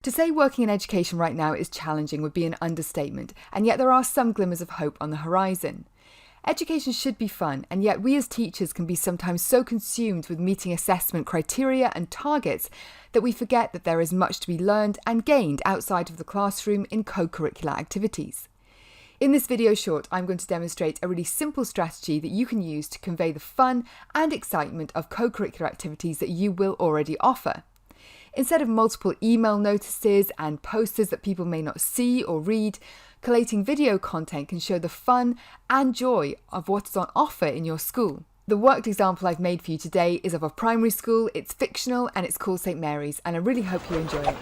To say working in education right now is challenging would be an understatement, and yet there are some glimmers of hope on the horizon. Education should be fun, and yet we as teachers can be sometimes so consumed with meeting assessment criteria and targets that we forget that there is much to be learned and gained outside of the classroom in co-curricular activities. In this video short, I'm going to demonstrate a really simple strategy that you can use to convey the fun and excitement of co-curricular activities that you will already offer. Instead of multiple email notices and posters that people may not see or read, collating video content can show the fun and joy of what is on offer in your school. The worked example I've made for you today is of a primary school. It's fictional and it's called St Mary's, and I really hope you enjoy it.